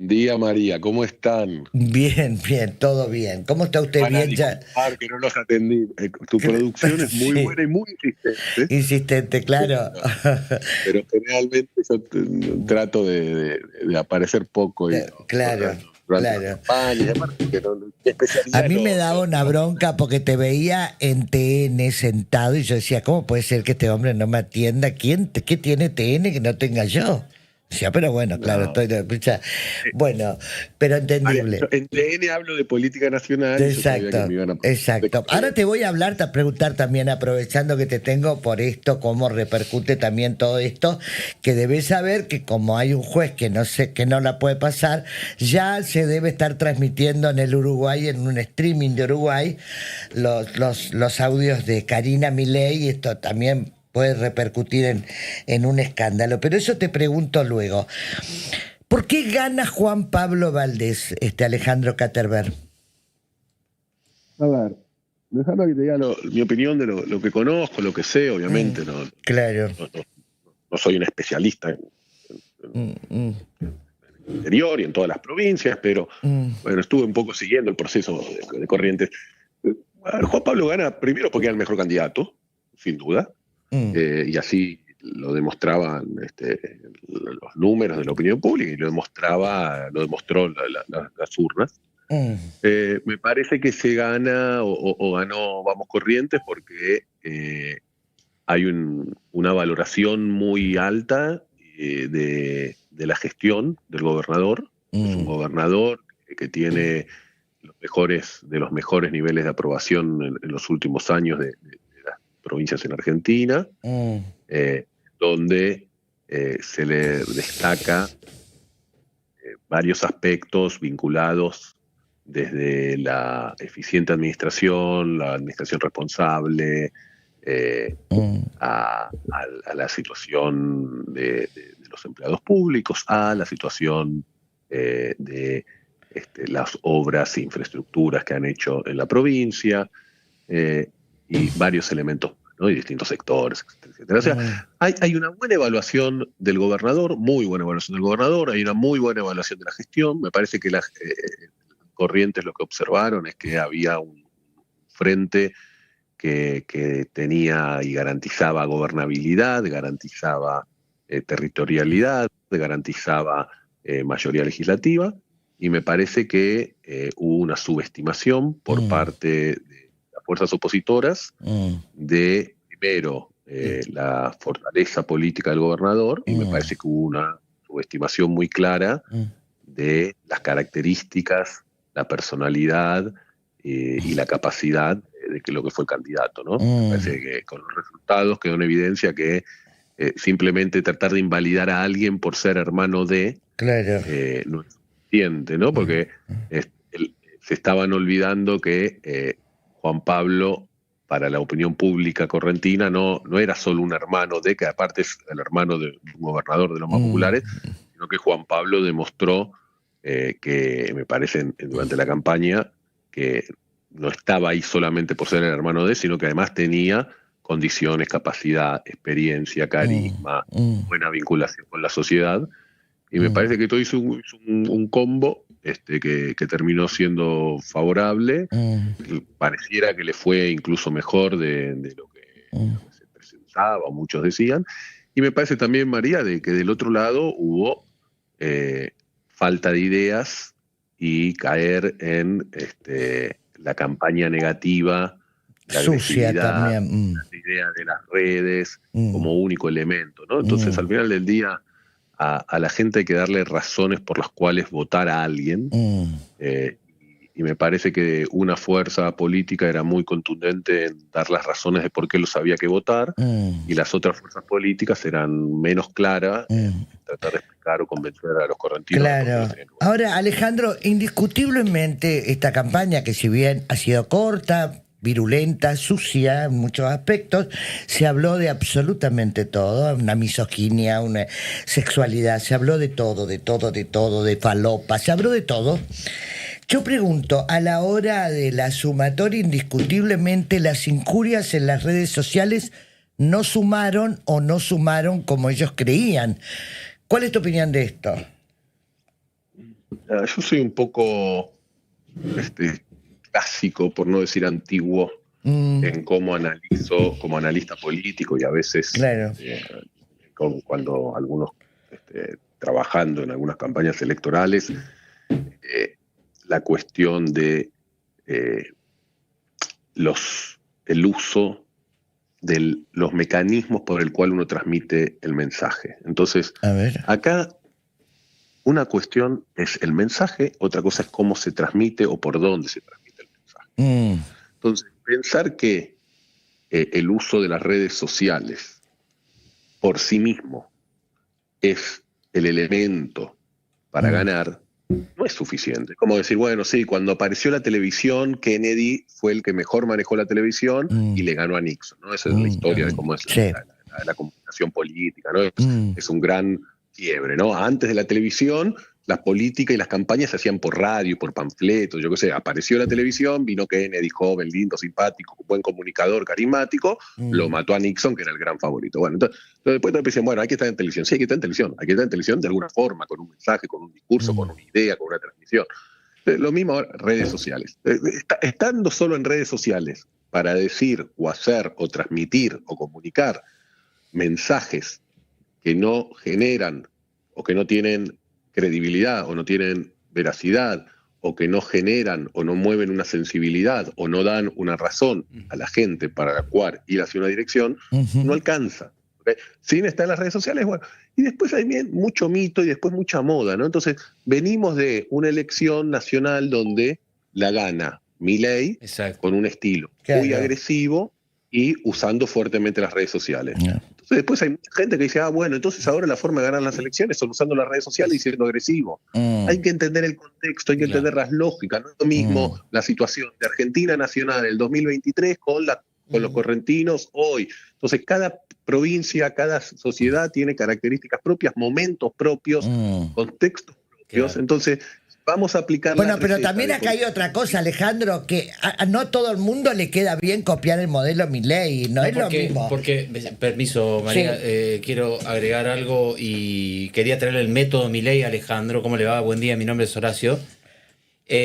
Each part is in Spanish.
Día María, ¿cómo están? Bien, bien, todo bien. ¿Cómo está usted? Van a Bien, ya. disculpar que no los atendí. Tu producción es muy Sí, buena y muy insistente, insistente, claro. pero, pero generalmente yo trato de aparecer poco Claro, durante la claro. campaña, y aparte que mi A especialidad es mí me daba una bronca porque te veía en TN sentado y yo decía, ¿cómo puede ser que este hombre no me atienda? ¿Qué tiene TN que no tenga yo? Decía, pero bueno, claro, no. estoy de escucha. Eh, Bueno, pero María, yo entendible. en TN hablo de política nacional y yo sabía que me Exacto, iban a preguntar de exacto. Ahora te Corrientes. voy a hablar, a preguntar también, aprovechando que te tengo por esto, cómo repercute también todo esto, que debes saber que como hay un juez que no sé, que no la puede pasar, ya se debe estar transmitiendo en el Uruguay, en un streaming de Uruguay, los audios de Karina Milei, y esto también puede repercutir en un escándalo. Pero eso te pregunto luego. ¿Por qué gana Juan Pablo Valdés, Alejandro Caterberg? A ver, déjame que te diga mi opinión de lo que conozco, lo que sé, Mm, obviamente, claro. no soy un especialista Mm, mm, el interior y en todas las provincias, pero mm, bueno, estuve un poco siguiendo el proceso de Corrientes. Juan Pablo gana primero porque era el mejor candidato, sin duda, mm, y así lo demostraban los números de la opinión pública y lo demostró las urnas. mm, Me parece que se gana o ganó Vamos Corrientes porque hay una valoración muy alta de la gestión del gobernador. Es un mm, gobernador que tiene de los mejores niveles de aprobación en los últimos años de las provincias en Argentina, mm, eh, donde se le destaca varios aspectos vinculados desde la eficiente administración, la administración responsable, eh, mm, a la situación de los empleados públicos, a la situación de las obras e infraestructuras que han hecho en la provincia eh, y varios elementos, ¿no? Y distintos sectores, etcétera, etcétera. O sea, mm, hay una buena evaluación del gobernador, muy buena evaluación del gobernador, hay una muy buena evaluación de la gestión. Me parece que las Corrientes lo que observaron es que había un frente que tenía y garantizaba gobernabilidad, garantizaba territorialidad, garantizaba mayoría legislativa, y me parece que hubo una subestimación por mm, parte de las fuerzas opositoras mm, de, primero, la fortaleza política del gobernador, y me mm, parece que hubo una subestimación muy clara mm, de las características, la personalidad y la capacidad de que lo que fue el candidato, ¿no? Me parece mm, que con los resultados quedó en evidencia que simplemente tratar de invalidar a alguien por ser hermano de claro. no es suficiente, ¿no? Mm, Porque se estaban olvidando que Juan Pablo, para la opinión pública correntina, no era solo un hermano de, que aparte es el hermano de un gobernador de los más mm, populares, sino que Juan Pablo demostró que, me parece, durante la campaña, que no estaba ahí solamente por ser el hermano de, sino que además tenía condiciones, capacidad, experiencia, mm, carisma, mm, buena vinculación con la sociedad, y me mm, parece que todo hizo un combo que terminó siendo favorable, mm, que pareciera que le fue incluso mejor de lo que se presentaba, o muchos decían, y me parece también, María, de que del otro lado hubo eh, falta de ideas y caer en la campaña negativa, la sucia agresividad, también. la idea de las redes Mm, como único elemento, ¿no? Entonces, al mm, final del día, a la gente hay que darle razones por las cuales votar a alguien, mm, y me parece que una fuerza política era muy contundente en dar las razones de por qué los había que votar, mm, y las otras fuerzas políticas eran menos claras mm. en tratar de explicar o convencer a los correntinos de por qué lo Claro. tenían que votar. Ahora, Alejandro, indiscutiblemente esta campaña, que si bien ha sido corta, virulenta, sucia en muchos aspectos, se habló de absolutamente todo, una misoginia, una sexualidad, se habló de todo, de todo, de todo, de falopa, se habló de todo. Yo pregunto, a la hora de la sumatoria, indiscutiblemente las injurias en las redes sociales no sumaron o no sumaron como ellos creían. ¿Cuál es tu opinión de esto? Yo soy un poco clásico, por no decir antiguo, en cómo analizo como analista político y a veces Claro. cuando algunos trabajando en algunas campañas electorales, la cuestión de el uso de los mecanismos por el cual uno transmite el mensaje. Entonces, A ver. acá una cuestión es el mensaje, otra cosa es cómo se transmite o por dónde se transmite el mensaje. Entonces, pensar que el uso de las redes sociales por sí mismo es el elemento para ganar, no es suficiente. Como decir, bueno, sí, cuando apareció la televisión, Kennedy fue el que mejor manejó la televisión y le ganó a Nixon, ¿no? Esa es la historia de cómo es la comunicación política, ¿no? Es un gran quiebre, ¿no? Antes de la televisión, las políticas y las campañas se hacían por radio, por panfletos, yo qué sé, apareció la televisión, vino Kennedy, joven, lindo, simpático, buen comunicador, carismático, lo mató a Nixon, que era el gran favorito. Bueno, entonces después dicen, bueno, hay que estar en televisión. Sí, hay que estar en televisión. Hay que estar en televisión de alguna forma, con un mensaje, con un discurso, con una idea, con una transmisión. Lo mismo ahora, redes sociales. Estando solo en redes sociales para decir o hacer o transmitir o comunicar mensajes que no generan o que no tienen credibilidad o no tienen veracidad o que no generan o no mueven una sensibilidad o no dan una razón a la gente para la cual ir hacia una dirección, no alcanza. ¿Okay? Sin estar en las redes sociales, bueno. Y después hay mucho mito y después mucha moda, ¿no? Entonces, venimos de una elección nacional donde la gana Milei con un estilo muy agresivo y usando fuertemente las redes sociales. Entonces después hay mucha gente que dice, bueno, entonces ahora la forma de ganar las elecciones son usando las redes sociales y siendo agresivo. Hay que entender el contexto, hay que entender las lógicas. No es lo mismo la situación de Argentina Nacional en el 2023 con los correntinos hoy. Entonces cada provincia, cada sociedad tiene características propias, momentos propios, contextos propios. Entonces vamos a aplicar. Bueno, pero también acá hay otra cosa, Alejandro, que a no todo el mundo le queda bien copiar el modelo Milei, no es lo mismo. Porque, permiso, María, quiero agregar algo y quería traer el método Milei, Alejandro. ¿Cómo le va? Buen día, mi nombre es Horacio.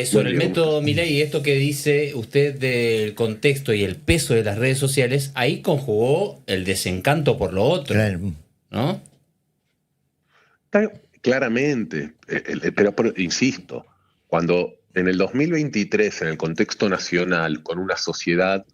Sobre el método Milei y esto que dice usted del contexto y el peso de las redes sociales, ahí conjugó el desencanto por lo otro, ¿no? Claramente, pero insisto, cuando en el 2023, en el contexto nacional, con una sociedad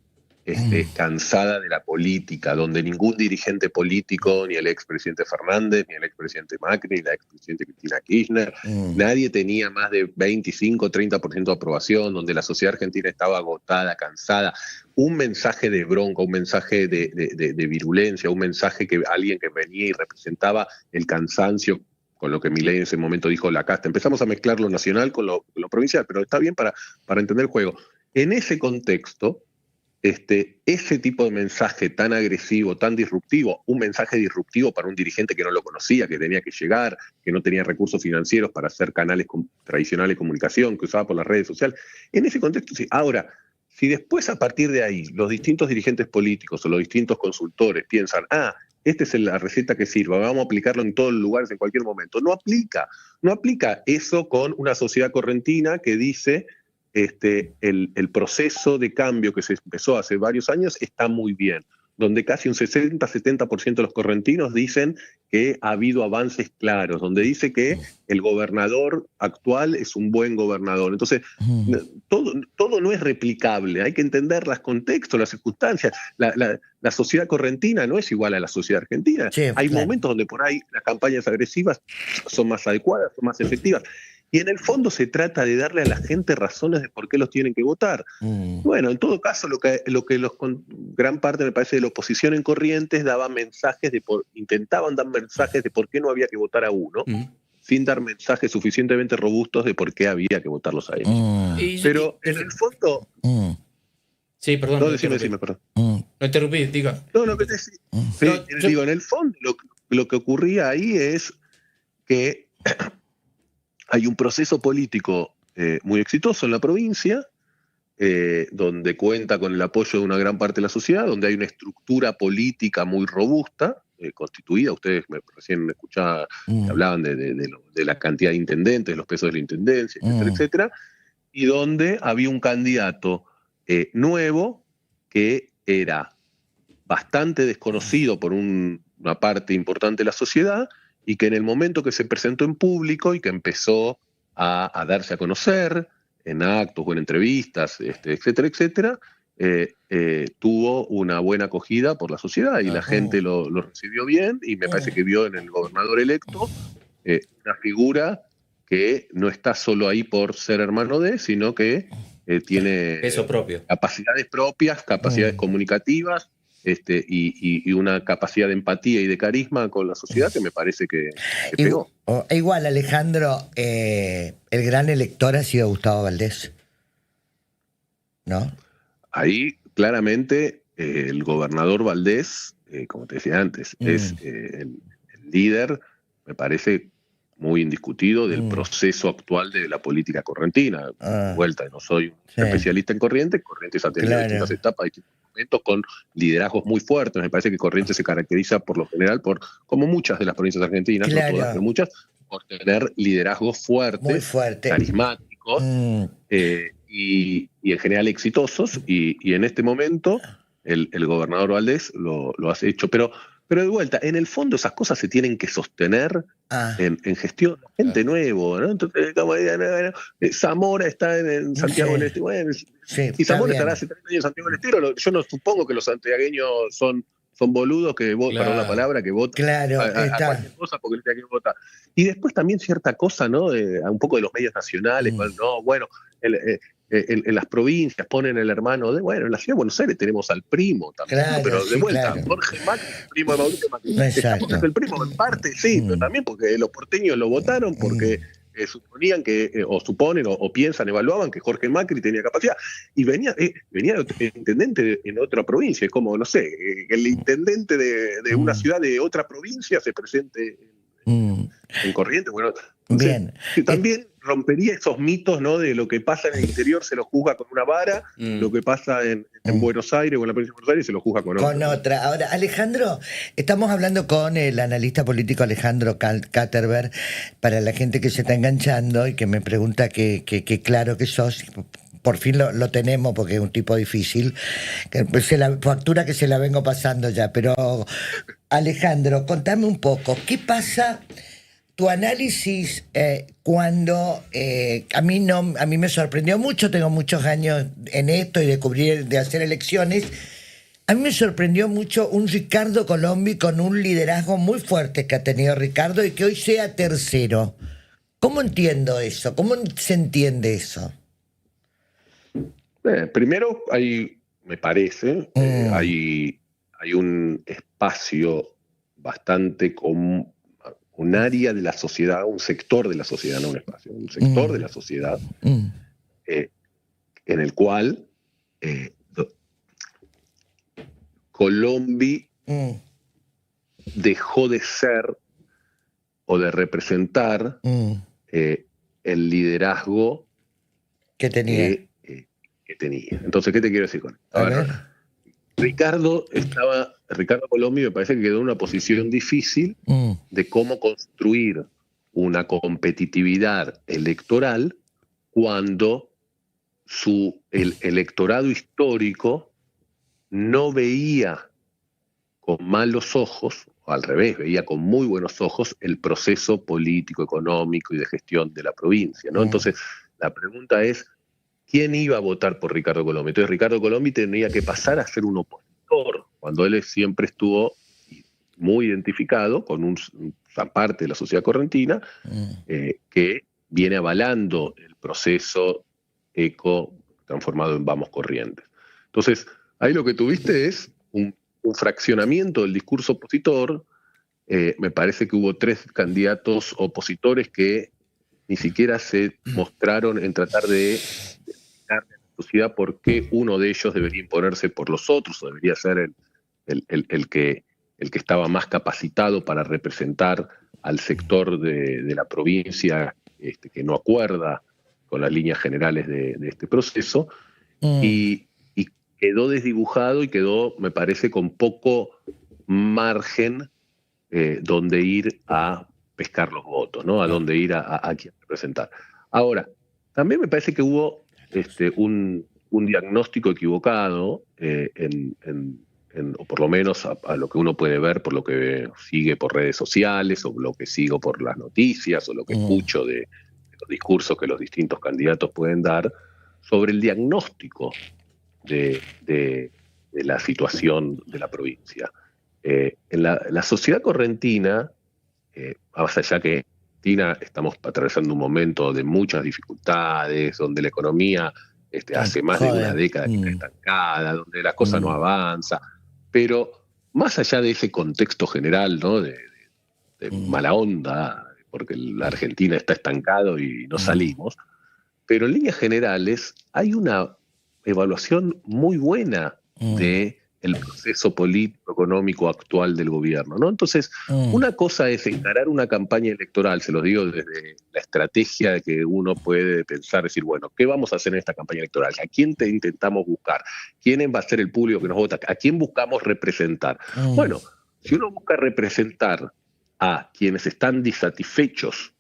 cansada de la política, donde ningún dirigente político, ni el expresidente Fernández, ni el expresidente Macri, ni la expresidente Cristina Kirchner, nadie tenía más de 25, 30% de aprobación, donde la sociedad argentina estaba agotada, cansada, un mensaje de bronca, un mensaje de virulencia, un mensaje que alguien que venía y representaba el cansancio, con lo que Milei en ese momento dijo la casta. Empezamos a mezclar lo nacional con lo provincial, pero está bien para entender el juego. En ese contexto, ese tipo de mensaje tan agresivo, tan disruptivo, un mensaje disruptivo para un dirigente que no lo conocía, que tenía que llegar, que no tenía recursos financieros para hacer canales tradicionales de comunicación, que usaba por las redes sociales, en ese contexto sí. Ahora, si después a partir de ahí los distintos dirigentes políticos o los distintos consultores piensan, esta es la receta que sirva, vamos a aplicarlo en todos los lugares, en cualquier momento. No aplica eso con una sociedad correntina que dice el proceso de cambio que se empezó hace varios años está muy bien, donde casi un 60-70% de los correntinos dicen que ha habido avances claros, donde dice que el gobernador actual es un buen gobernador. Entonces, todo no es replicable, hay que entender los contextos, las circunstancias. La sociedad correntina no es igual a la sociedad argentina. Sí, hay momentos donde por ahí las campañas agresivas son más adecuadas, son más efectivas. Y en el fondo se trata de darle a la gente razones de por qué los tienen que votar. Bueno, en todo caso, lo que gran parte, me parece, de la oposición en Corrientes daban mensajes intentaban dar mensajes de por qué no había que votar a uno, sin dar mensajes suficientemente robustos de por qué había que votarlos a ellos. Pero en el fondo... Sí, perdón. No, decime, perdón. No interrumpí, diga. No, lo que te digo, en el fondo, lo que ocurría ahí es que hay un proceso político muy exitoso en la provincia, donde cuenta con el apoyo de una gran parte de la sociedad, donde hay una estructura política muy robusta, constituida. Ustedes recién escuchaban, hablaban de la cantidad de intendentes, de los pesos de la intendencia, etcétera, etcétera, y donde había un candidato nuevo que era bastante desconocido por una parte importante de la sociedad, y que en el momento que se presentó en público y que empezó a darse a conocer en actos o en entrevistas, etcétera, etcétera, tuvo una buena acogida por la sociedad y la gente lo recibió bien, y me parece que vio en el gobernador electo una figura que no está solo ahí por ser hermano de, sino que tiene peso propio, capacidades propias, capacidades comunicativas, y una capacidad de empatía y de carisma con la sociedad que me parece que pegó. Igual, Alejandro, el gran elector ha sido Gustavo Valdés, ¿no? Ahí claramente el gobernador Valdés, como te decía antes, es el líder, me parece, muy indiscutido del proceso actual de la política correntina. Vuelta, no soy un especialista en Corrientes ha tenido distintas etapas, distintos momentos con liderazgos muy fuertes. Me parece que Corrientes se caracteriza por lo general como muchas de las provincias argentinas, no todas, pero muchas, por tener liderazgos fuertes, muy fuerte, carismáticos, y en general exitosos, y en este momento el gobernador Valdés lo ha hecho, pero de vuelta, en el fondo esas cosas se tienen que sostener en gestión, gente nuevo, ¿no? Entonces, como Zamora está en Santiago del Estero, bueno, y Zamora estará hace 30 años en Santiago del Estero, yo no supongo que los santiagueños son boludos que votan, perdón la palabra, que votan a cualquier cosa porque no tiene que votar. Y después también cierta cosa, ¿no? Un poco de los medios nacionales, ¿no? Bueno, en las provincias ponen el hermano bueno, en la ciudad de Buenos Aires tenemos al primo también, pero de vuelta, Jorge Macri, primo de Mauricio Macri. Es el primo en parte, sí, pero también porque los porteños lo votaron porque suponían que, o suponen, o piensan, evaluaban que Jorge Macri tenía capacidad, y venía intendente en otra provincia. Es como, no sé, el intendente de una ciudad de otra provincia se presente en Corrientes. Bueno, bien. También rompería esos mitos, ¿no? De lo que pasa en el interior se lo juzga con una vara, lo que pasa en Buenos Aires o en la provincia de Buenos Aires se lo juzga con otra. Ahora, Alejandro, estamos hablando con el analista político Alejandro Katterberg, para la gente que se está enganchando y que me pregunta que claro que sos. Por fin lo tenemos, porque es un tipo difícil. Factura que se la vengo pasando ya. Pero, Alejandro, contame un poco, ¿qué pasa? Tu análisis cuando a mí me sorprendió mucho, tengo muchos años en esto y de hacer elecciones. A mí me sorprendió mucho un Ricardo Colombi con un liderazgo muy fuerte que ha tenido Ricardo y que hoy sea tercero. ¿Cómo entiendo eso? ¿Cómo se entiende eso? Primero me parece, hay un espacio bastante común, un área de la sociedad, un sector de la sociedad, no un espacio, un sector de la sociedad, en el cual Colombi dejó de ser o de representar el liderazgo que tenía. Entonces, ¿qué te quiero decir con esto? A ver. Ricardo Colombi me parece que quedó en una posición difícil de cómo construir una competitividad electoral cuando el electorado histórico no veía con malos ojos, o al revés, veía con muy buenos ojos el proceso político, económico y de gestión de la provincia, ¿no? Entonces, la pregunta es, ¿quién iba a votar por Ricardo Colombi? Entonces Ricardo Colombi tenía que pasar a ser un opositor, cuando él siempre estuvo muy identificado con una parte de la sociedad correntina que viene avalando el proceso eco transformado en Vamos Corrientes. Entonces, ahí lo que tuviste es un fraccionamiento del discurso opositor. Me parece que hubo 3 candidatos opositores que ni siquiera se mostraron en tratar de explicarle a la sociedad por qué uno de ellos debería imponerse por los otros, o debería ser el que estaba más capacitado para representar al sector de la provincia que no acuerda con las líneas generales de este proceso, y quedó desdibujado y quedó, me parece, con poco margen dónde ir a pescar los votos, ¿no? A dónde ir a quién representar. Ahora, también me parece que hubo un diagnóstico equivocado o por lo menos a lo que uno puede ver por lo que sigue por redes sociales, o lo que sigo por las noticias, o lo que escucho de los discursos que los distintos candidatos pueden dar, sobre el diagnóstico de la situación de la provincia. En la sociedad correntina, más allá que en Argentina estamos atravesando un momento de muchas dificultades, donde la economía hace más de una década que está estancada, donde la cosa no avanza, pero más allá de ese contexto general, ¿no? de mala onda, porque la Argentina está estancado y no salimos, pero en líneas generales hay una evaluación muy buena de el proceso político económico actual del gobierno, ¿no? Entonces, una cosa es encarar una campaña electoral, se los digo desde la estrategia de que uno puede pensar, decir, bueno, ¿qué vamos a hacer en esta campaña electoral? ¿A quién intentamos buscar? ¿Quién va a ser el público que nos vota? ¿A quién buscamos representar? Bueno, si uno busca representar a quienes están disatisfechos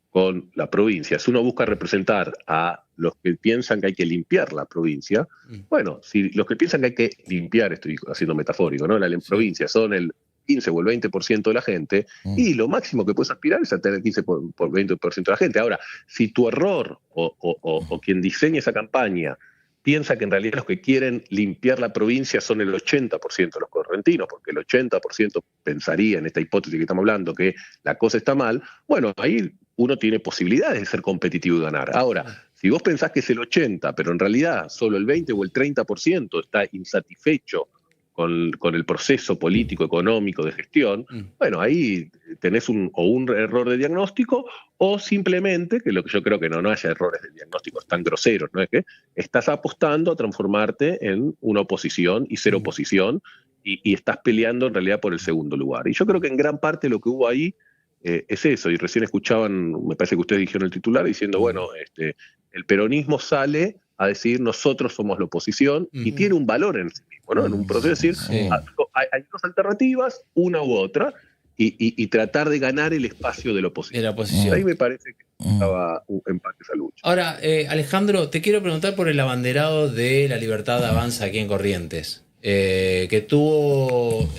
con la provincia, si uno busca representar a los que piensan que hay que limpiar la provincia, bueno, si los que piensan que hay que limpiar, estoy haciendo metafórico, ¿no? La provincia son el 15 o el 20% de la gente, y lo máximo que puedes aspirar es a tener el 15 por 20% de la gente. Ahora, si tu error o quien diseña esa campaña piensa que en realidad los que quieren limpiar la provincia son el 80% de los correntinos, porque el 80% pensaría en esta hipótesis que estamos hablando que la cosa está mal, bueno, ahí uno tiene posibilidades de ser competitivo y ganar. Ahora, si vos pensás que es el 80%, pero en realidad solo el 20 o el 30% está insatisfecho con el proceso político, económico, de gestión, bueno, ahí tenés un error de diagnóstico, o simplemente, que lo que yo creo que no haya errores de diagnósticos tan groseros, ¿no? Es que estás apostando a transformarte en una oposición y ser oposición, y estás peleando en realidad por el segundo lugar. Y yo creo que en gran parte lo que hubo ahí es eso, y recién escuchaban, me parece que ustedes dijeron el titular, diciendo, bueno, el peronismo sale a decir nosotros somos la oposición, y tiene un valor en sí mismo, ¿no? En un proceso, es decir, hay dos alternativas, una u otra, y tratar de ganar el espacio de la oposición. Ahí me parece que estaba en parte esa lucha. Ahora, Alejandro, te quiero preguntar por el abanderado de La Libertad Avanza aquí en Corrientes, que tuvo,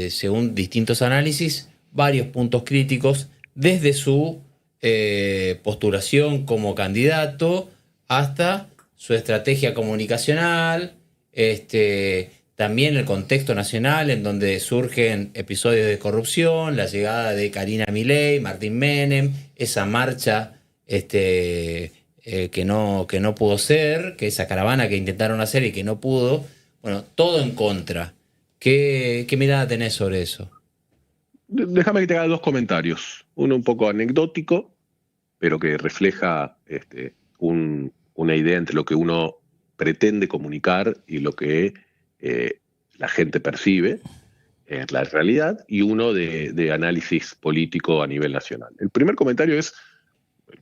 según distintos análisis, varios puntos críticos, desde su postulación como candidato hasta su estrategia comunicacional, también el contexto nacional en donde surgen episodios de corrupción, la llegada de Karina Milei, Martín Menem, esa marcha que no pudo ser, que esa caravana que intentaron hacer y que no pudo, bueno, todo en contra. ¿Qué mirada tenés sobre eso? Déjame que te haga dos comentarios. Uno un poco anecdótico, pero que refleja una idea entre lo que uno pretende comunicar y lo que la gente percibe en la realidad, y uno de análisis político a nivel nacional. El primer comentario es,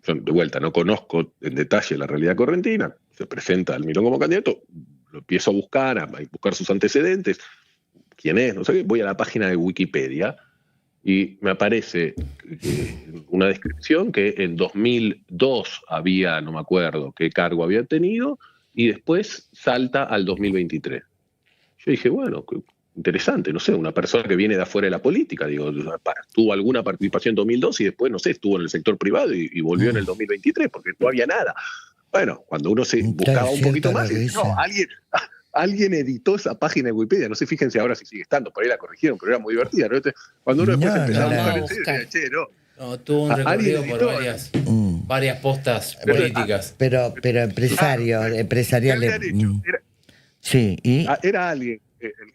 yo de vuelta no conozco en detalle la realidad correntina, se presenta Almirón como candidato, lo empiezo a buscar sus antecedentes, quién es, no sé qué, voy a la página de Wikipedia, y me aparece una descripción que en 2002 había, no me acuerdo qué cargo había tenido, y después salta al 2023. Yo dije, bueno, interesante, no sé, una persona que viene de afuera de la política, digo, tuvo alguna participación en 2002 y después, no sé, estuvo en el sector privado y volvió en el 2023 porque no había nada. Bueno, cuando uno se buscaba un poquito más, alguien editó esa página de Wikipedia, no sé, fíjense ahora si sigue estando, por ahí la corrigieron, pero era muy divertida, ¿no? Cuando uno después empezaba a buscar, no, tuvo un recorrido por varias postas políticas. Pero empresariales. Sí, y era alguien,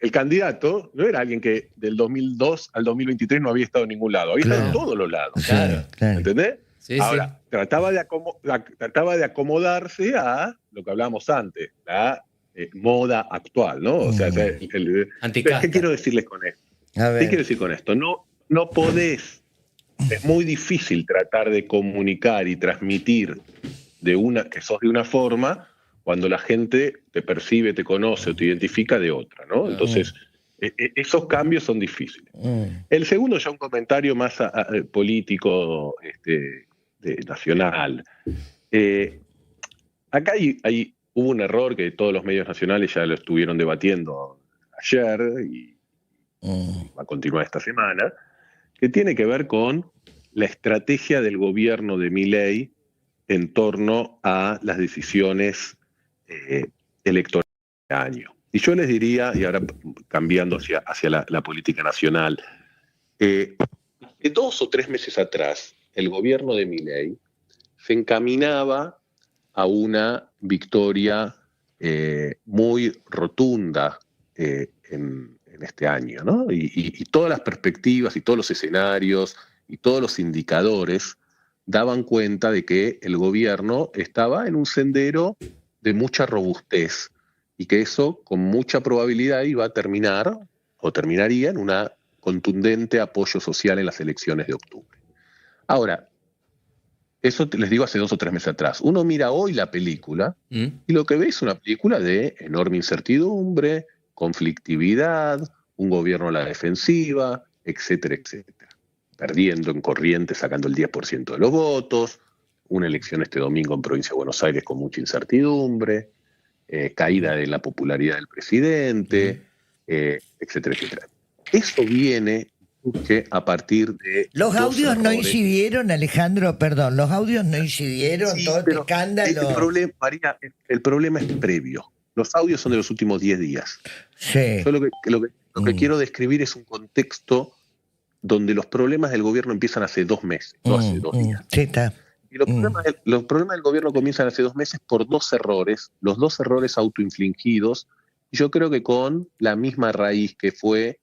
el candidato no era alguien que del 2002 al 2023 no había estado en ningún lado, había estado en todos los lados. Claro. ¿Entendés? Sí, ahora, trataba de acomodarse a lo que hablábamos antes, la moda actual, ¿no? O sea, ¿qué quiero decirles con esto? ¿Qué quiero decir con esto? No podés, es muy difícil tratar de comunicar y transmitir que sos de una forma cuando la gente te percibe, te conoce o te identifica de otra, ¿no? Entonces, Esos cambios son difíciles. El segundo, ya un comentario más político, nacional. Acá hubo un error que todos los medios nacionales ya lo estuvieron debatiendo ayer y va a continuar esta semana, que tiene que ver con la estrategia del gobierno de Milei en torno a las decisiones electorales de año. Y yo les diría, y ahora cambiando hacia la política nacional, de 2 o 3 meses atrás, el gobierno de Milei se encaminaba a una victoria muy rotunda en este año, ¿no? Y todas las perspectivas y todos los escenarios y todos los indicadores daban cuenta de que el gobierno estaba en un sendero de mucha robustez y que eso con mucha probabilidad iba a terminar o terminaría en un contundente apoyo social en las elecciones de octubre. Ahora, eso les digo hace 2 o 3 meses atrás. Uno mira hoy la película y lo que ve es una película de enorme incertidumbre, conflictividad, un gobierno a la defensiva, etcétera, etcétera. Perdiendo en Corrientes, sacando el 10% de los votos, una elección este domingo en Provincia de Buenos Aires con mucha incertidumbre, caída de la popularidad del presidente, etcétera, etcétera. Eso viene a partir de... Los audios no incidieron, Alejandro, perdón, los audios no incidieron, sí, todo este escándalo. El problema es previo. Los audios son de los últimos 10 días. Sí. Yo lo que quiero describir es un contexto donde los problemas del gobierno empiezan hace 2 meses, no hace 2 días. Sí, está. Y los problemas del gobierno comienzan hace 2 meses por 2 errores, los 2 errores autoinfligidos, y yo creo que con la misma raíz que fue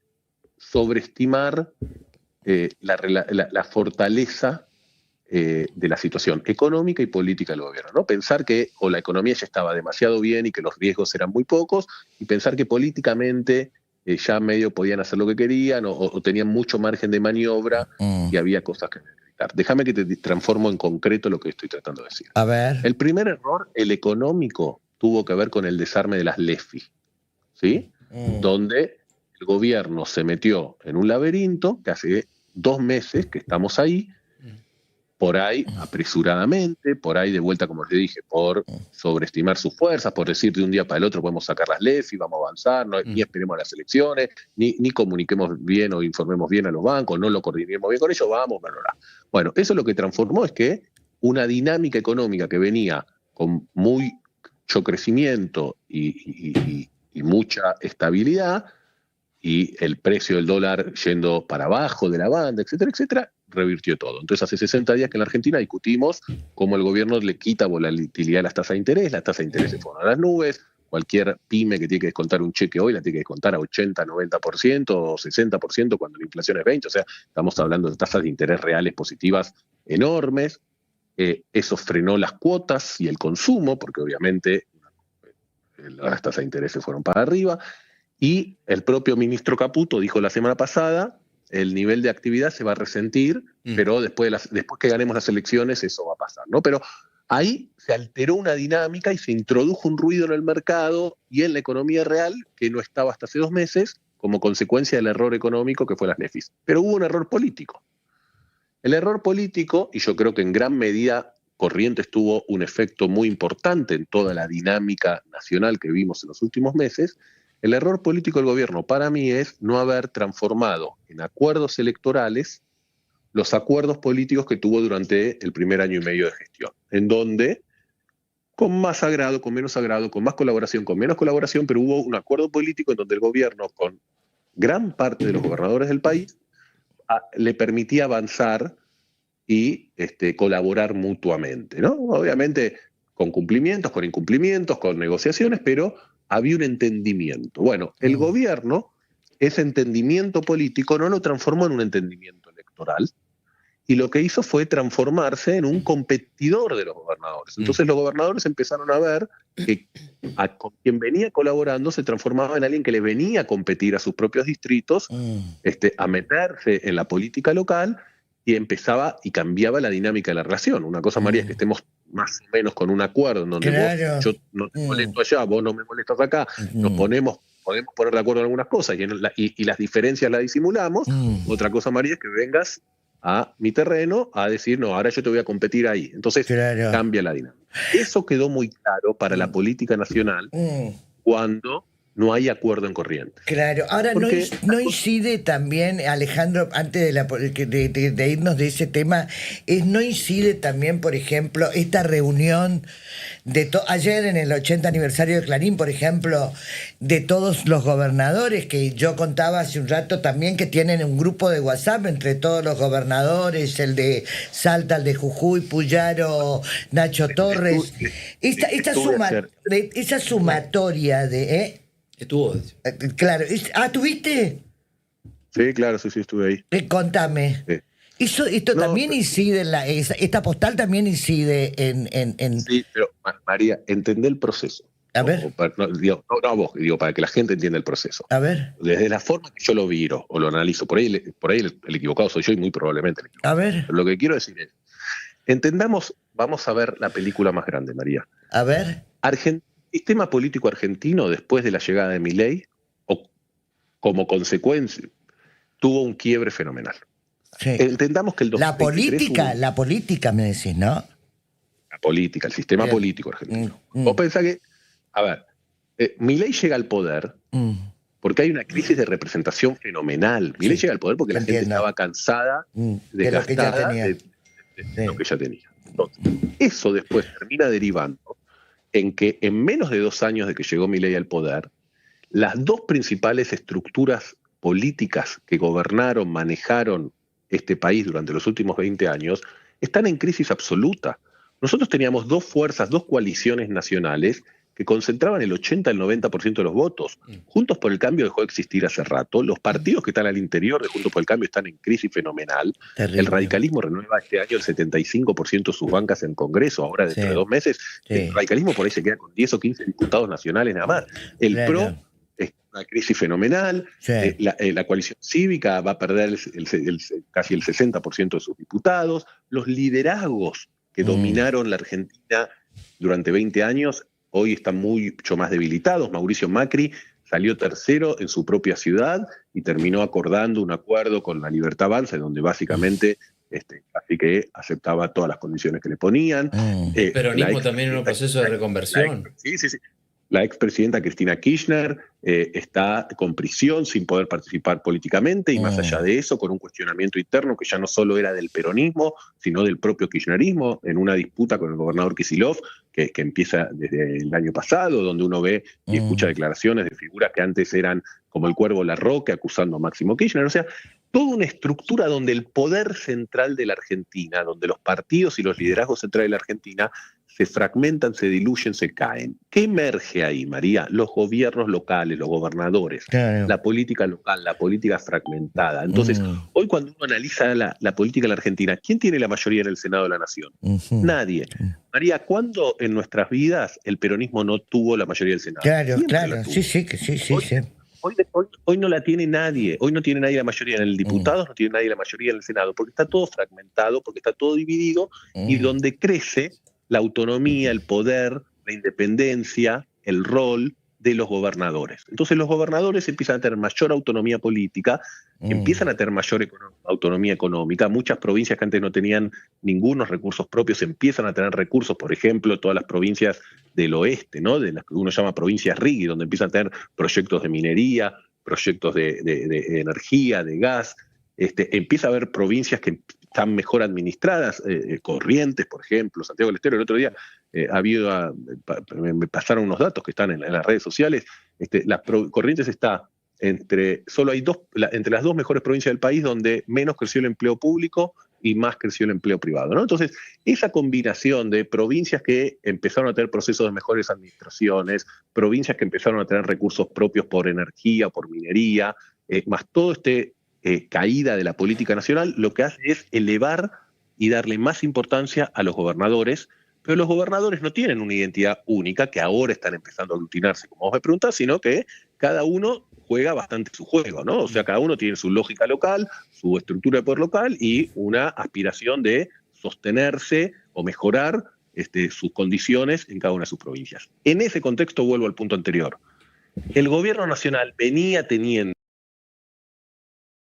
sobreestimar la fortaleza de la situación económica y política del gobierno, ¿no? Pensar que la economía ya estaba demasiado bien y que los riesgos eran muy pocos, y pensar que políticamente ya medio podían hacer lo que querían o tenían mucho margen de maniobra y había cosas que evitar. Déjame que te transformo en concreto lo que estoy tratando de decir. A ver. El primer error, el económico, tuvo que ver con el desarme de las LEFI, ¿sí? Donde el gobierno se metió en un laberinto que hace 2 meses que estamos ahí, por ahí apresuradamente, por ahí de vuelta, como les dije, por sobreestimar sus fuerzas, por decir de un día para el otro podemos sacar las LEFI, vamos a avanzar, ni esperemos las elecciones, ni comuniquemos bien o informemos bien a los bancos, no lo coordinemos bien con ellos, vamos, bla, bla, bla. Bueno, eso lo que transformó es que una dinámica económica que venía con mucho crecimiento y mucha estabilidad, y el precio del dólar yendo para abajo de la banda, etcétera, etcétera, revirtió todo. Entonces hace 60 días que en la Argentina discutimos cómo el gobierno le quita volatilidad a las tasas de interés, las tasas de interés se fueron a las nubes, cualquier pyme que tiene que descontar un cheque hoy la tiene que descontar a 80, 90% o 60% cuando la inflación es 20%, o sea, estamos hablando de tasas de interés reales positivas enormes. Eso frenó las cuotas y el consumo, porque obviamente las tasas de interés se fueron para arriba. Y el propio ministro Caputo dijo la semana pasada, el nivel de actividad se va a resentir, pero después que ganemos las elecciones eso va a pasar, ¿no? Pero ahí se alteró una dinámica y se introdujo un ruido en el mercado y en la economía real que no estaba hasta hace 2 meses como consecuencia del error económico que fue las LEFIs. Pero hubo un error político. El error político, y yo creo que en gran medida Corrientes tuvo un efecto muy importante en toda la dinámica nacional que vimos en los últimos meses. El error político del gobierno para mí es no haber transformado en acuerdos electorales los acuerdos políticos que tuvo durante el primer año y medio de gestión, en donde con más agrado, con menos agrado, con más colaboración, con menos colaboración, pero hubo un acuerdo político en donde el gobierno, con gran parte de los gobernadores del país, le permitía avanzar y colaborar mutuamente, ¿no? Obviamente con cumplimientos, con incumplimientos, con negociaciones, pero había un entendimiento. Bueno, el gobierno, ese entendimiento político no lo transformó en un entendimiento electoral, y lo que hizo fue transformarse en un competidor de los gobernadores. Entonces los gobernadores empezaron a ver que con quien venía colaborando se transformaba en alguien que le venía a competir a sus propios distritos, a meterse en la política local, y empezaba y cambiaba la dinámica de la relación. Una cosa, María, es que estemos más o menos con un acuerdo en donde yo no te molesto allá, vos no me molestas acá, nos ponemos podemos poner de acuerdo en algunas cosas y las diferencias las disimulamos. Otra cosa, María, es que vengas a mi terreno a decir, no, ahora yo te voy a competir ahí. Entonces cambia la dinámica. Eso quedó muy claro para la política nacional cuando no hay acuerdo en Corrientes. Claro, ahora no incide también, Alejandro, antes de irnos de ese tema, no incide también, por ejemplo, esta reunión ayer en el 80 aniversario de Clarín, por ejemplo, de todos los gobernadores, que yo contaba hace un rato también que tienen un grupo de WhatsApp entre todos los gobernadores, el de Salta, el de Jujuy, Puyaro, Nacho Torres, esa sumatoria de... Estuvo. Claro. ¿Tuviste? Sí, claro, sí, estuve ahí. Contame. Sí. Esto también incide esta postal también incide en... Sí, pero María, entendé el proceso. A ver. Vos, digo, para que la gente entienda el proceso. A ver. Desde la forma que yo lo viro o lo analizo, por ahí el equivocado soy yo y muy probablemente el equivocado. A ver. Pero lo que quiero decir es, entendamos, vamos a ver la película más grande, María. A ver. Sistema político argentino, después de la llegada de Milei, o como consecuencia, tuvo un quiebre fenomenal. Sí. Entendamos que el 2023 la política me decís, ¿no? La política, el sistema político argentino. Vos pensás que, a ver, Milei llega al poder porque hay una crisis de representación fenomenal. Milei llega al poder porque la gente estaba cansada, desgastada de lo que ya tenía. Entonces, eso después termina derivando en que en menos de 2 años de que llegó Milei al poder, las dos principales estructuras políticas que gobernaron, manejaron este país durante los últimos 20 años, están en crisis absoluta. Nosotros teníamos 2 fuerzas, 2 coaliciones nacionales que concentraban el 80 al 90% de los votos. Juntos por el Cambio dejó de existir hace rato. Los partidos que están al interior de Juntos por el Cambio están en crisis fenomenal. Terrible. El radicalismo renueva este año el 75% de sus bancas en Congreso. Ahora, dentro de 2 meses, el radicalismo por ahí se queda con 10 o 15 diputados nacionales nada más. El PRO es una crisis fenomenal. La coalición cívica va a perder casi el 60% de sus diputados. Los liderazgos que dominaron la Argentina durante 20 años hoy están mucho más debilitados. Mauricio Macri salió tercero en su propia ciudad y terminó acordando un acuerdo con la Libertad Avanza, donde básicamente así que aceptaba todas las condiciones que le ponían. El peronismo también en un proceso de reconversión. Sí. La expresidenta Cristina Kirchner está con prisión sin poder participar políticamente y más allá de eso, con un cuestionamiento interno que ya no solo era del peronismo, sino del propio kirchnerismo, en una disputa con el gobernador Kicillof, que empieza desde el año pasado, donde uno ve y escucha declaraciones de figuras que antes eran como el Cuervo Larroque acusando a Máximo Kirchner. O sea, toda una estructura donde el poder central de la Argentina, donde los partidos y los liderazgos centrales de la Argentina se fragmentan, se diluyen, se caen. ¿Qué emerge ahí, María? Los gobiernos locales, los gobernadores, la política local, la política fragmentada. Entonces, hoy cuando uno analiza la política en la Argentina, ¿quién tiene la mayoría en el Senado de la Nación? Nadie. María, ¿cuándo en nuestras vidas el peronismo no tuvo la mayoría del Senado? Claro. Sí. Hoy no la tiene nadie. Hoy no tiene nadie la mayoría en el diputados, no tiene nadie la mayoría en el Senado, porque está todo fragmentado, porque está todo dividido y donde crece la autonomía, el poder, la independencia, el rol de los gobernadores. Entonces los gobernadores empiezan a tener mayor autonomía política, empiezan a tener mayor autonomía económica. Muchas provincias que antes no tenían ningunos recursos propios empiezan a tener recursos, por ejemplo, todas las provincias del oeste, ¿no? De las que uno llama provincias RIGI, donde empiezan a tener proyectos de minería, proyectos de energía, de gas. Empieza a haber provincias que están mejor administradas, Corrientes, por ejemplo, Santiago del Estero. El otro día me pasaron unos datos que están en las redes sociales. Corrientes está solo hay entre las 2 mejores provincias del país donde menos creció el empleo público y más creció el empleo privado, ¿no? Entonces, esa combinación de provincias que empezaron a tener procesos de mejores administraciones, provincias que empezaron a tener recursos propios por energía, por minería, más todo caída de la política nacional, lo que hace es elevar y darle más importancia a los gobernadores, pero los gobernadores no tienen una identidad única, que ahora están empezando a aglutinarse, como vos me preguntás, sino que cada uno juega bastante su juego, ¿no? O sea, cada uno tiene su lógica local, su estructura de poder local y una aspiración de sostenerse o mejorar sus condiciones en cada una de sus provincias. En ese contexto vuelvo al punto anterior. El gobierno nacional venía teniendo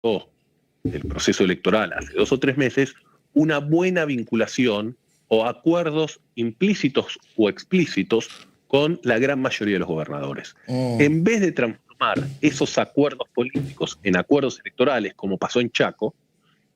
el proceso electoral hace 2 o 3 meses una buena vinculación o acuerdos implícitos o explícitos con la gran mayoría de los gobernadores. En vez de transformar esos acuerdos políticos en acuerdos electorales, como pasó en Chaco,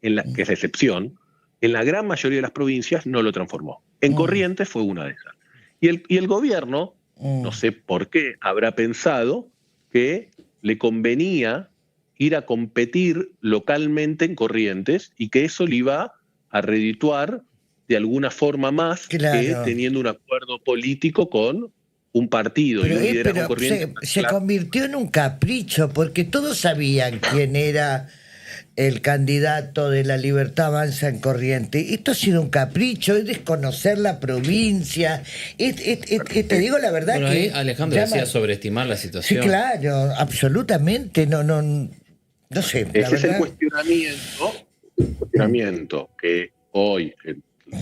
que es la excepción, en la gran mayoría de las provincias no lo transformó. En Corrientes fue una de esas. Y el gobierno, no sé por qué, habrá pensado que le convenía ir a competir localmente en Corrientes y que eso le iba a redituar de alguna forma más que teniendo un acuerdo político con un partido y un liderazgo en Corrientes. Se convirtió en un capricho porque todos sabían quién era el candidato de la Libertad Avanza en Corrientes. Esto ha sido un capricho, es desconocer la provincia. Te digo la verdad, bueno, que ahí Alejandro decía sobreestimar la situación. Sí, claro, absolutamente. No sé. Ese es el cuestionamiento que hoy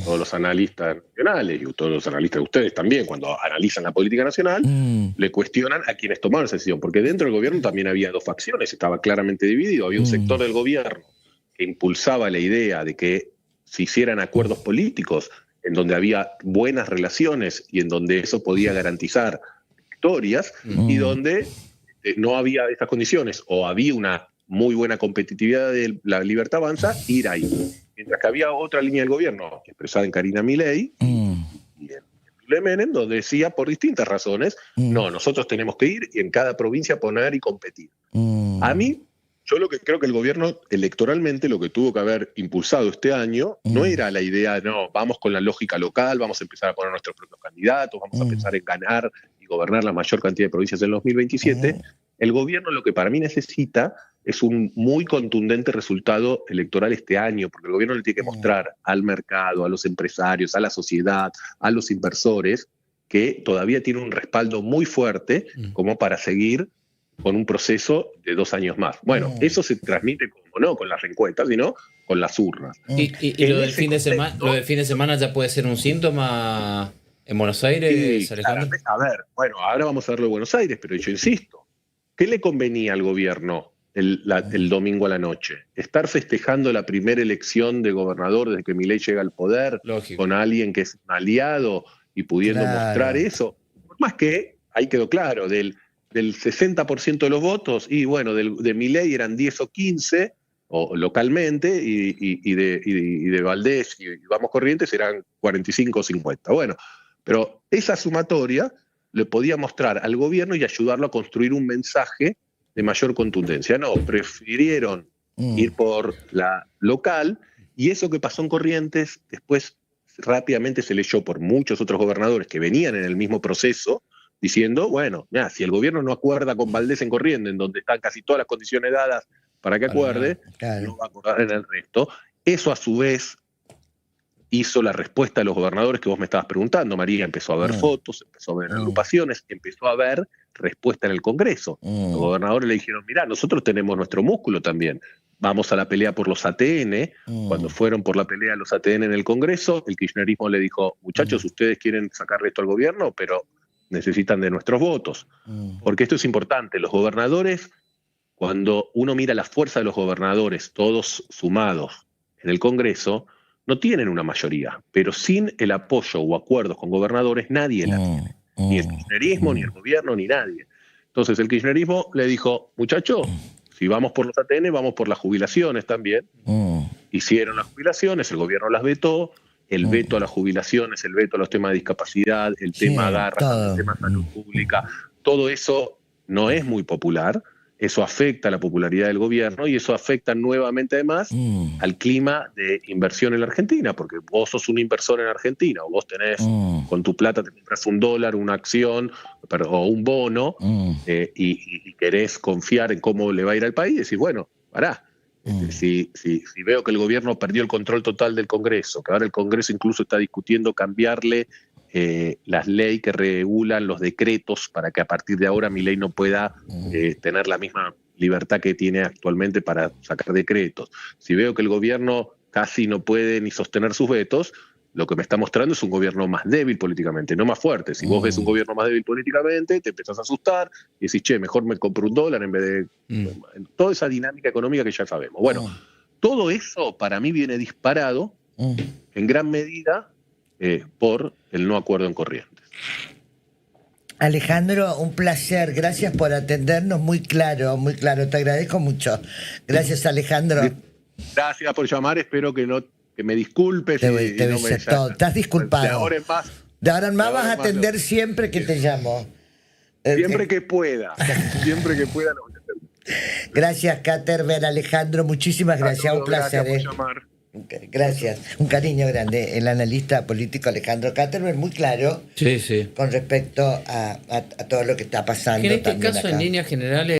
todos los analistas nacionales y todos los analistas de ustedes también, cuando analizan la política nacional, le cuestionan a quienes tomaron esa decisión, porque dentro del gobierno también había dos facciones, estaba claramente dividido, había un sector del gobierno que impulsaba la idea de que se hicieran acuerdos políticos en donde había buenas relaciones y en donde eso podía garantizar victorias, y donde no había estas condiciones, o había una muy buena competitividad de la Libertad Avanza, ir ahí. Mientras que había otra línea del gobierno, expresada en Karina Milei y en Menem, donde decía, por distintas razones, no, nosotros tenemos que ir y en cada provincia poner y competir. A mí, yo lo que creo que el gobierno electoralmente lo que tuvo que haber impulsado este año no era la idea de, no, vamos con la lógica local, vamos a empezar a poner nuestros propios candidatos, vamos a pensar en ganar y gobernar la mayor cantidad de provincias en el 2027. El gobierno lo que para mí necesita es un muy contundente resultado electoral este año, porque el gobierno le tiene que mostrar al mercado, a los empresarios, a la sociedad, a los inversores, que todavía tiene un respaldo muy fuerte como para seguir con un proceso de 2 años más. Bueno, eso se transmite como no con las encuestas, sino con las urnas. ¿Y lo del fin de semana ya puede ser un síntoma en Buenos Aires, sí, Alejandro? A ver, bueno, ahora vamos a ver lo de Buenos Aires, pero yo insisto, ¿qué le convenía al gobierno el domingo a la noche? Estar festejando la primera elección de gobernador desde que Milei llega al poder. Lógico. Con alguien que es un aliado y pudiendo mostrar eso. Por más que, ahí quedó claro, del 60% de los votos, y bueno, de Milei eran 10 o 15 o localmente, y de Valdés y Vamos Corrientes eran 45 o 50. Bueno, pero esa sumatoria le podía mostrar al gobierno y ayudarlo a construir un mensaje de mayor contundencia. No, prefirieron ir por la local, y eso que pasó en Corrientes después rápidamente se leyó por muchos otros gobernadores que venían en el mismo proceso, diciendo, bueno, ya, si el gobierno no acuerda con Valdés en Corrientes, en donde están casi todas las condiciones dadas para que acuerde, no va a acordar en el resto. Eso a su vez hizo la respuesta de los gobernadores que vos me estabas preguntando, María. Empezó a ver fotos, empezó a ver agrupaciones, empezó a ver respuesta en el Congreso. Los gobernadores le dijeron, mirá, nosotros tenemos nuestro músculo también. Vamos a la pelea por los ATN. Cuando fueron por la pelea de los ATN en el Congreso, el kirchnerismo le dijo, muchachos, ustedes quieren sacarle esto al gobierno, pero necesitan de nuestros votos. Porque esto es importante. Los gobernadores, cuando uno mira la fuerza de los gobernadores, todos sumados en el Congreso, no tienen una mayoría, pero sin el apoyo o acuerdos con gobernadores nadie la tiene. Ni el kirchnerismo, ni el gobierno, ni nadie. Entonces el kirchnerismo le dijo, muchachos, si vamos por los ATN, vamos por las jubilaciones también. Hicieron las jubilaciones, el gobierno las vetó, el veto a las jubilaciones, el veto a los temas de discapacidad, el tema garra, el tema salud pública, todo eso no es muy popular. Eso afecta a la popularidad del gobierno y eso afecta nuevamente además al clima de inversión en la Argentina, porque vos sos un inversor en Argentina, o vos tenés con tu plata, te compras un dólar, una acción o un bono, y querés confiar en cómo le va a ir al país, y decís, bueno, pará. Si veo que el gobierno perdió el control total del Congreso, que ahora el Congreso incluso está discutiendo cambiarle las leyes que regulan los decretos para que a partir de ahora mi ley no pueda tener la misma libertad que tiene actualmente para sacar decretos. Si veo que el gobierno casi no puede ni sostener sus vetos, lo que me está mostrando es un gobierno más débil políticamente, no más fuerte. Si vos ves un gobierno más débil políticamente, te empezás a asustar y decís, che, mejor me compro un dólar en vez de... Toda esa dinámica económica que ya sabemos. Bueno, todo eso para mí viene disparado en gran medida por el no acuerdo en Corrientes. Alejandro, un placer. Gracias por atendernos. Muy claro, muy claro. Te agradezco mucho. Gracias, Alejandro. Gracias por llamar. Espero que me disculpes. Estás disculpado. De ahora en más vas a atender siempre que te llamo. Siempre que pueda. Siempre que pueda lo voy a atender. Gracias, Caterber, Alejandro. Muchísimas gracias. Un placer. Gracias por llamar. Gracias. Un cariño grande. El analista político Alejandro Caterber, muy claro sí. con respecto a todo lo que está pasando. Que en este caso, acá, en líneas generales,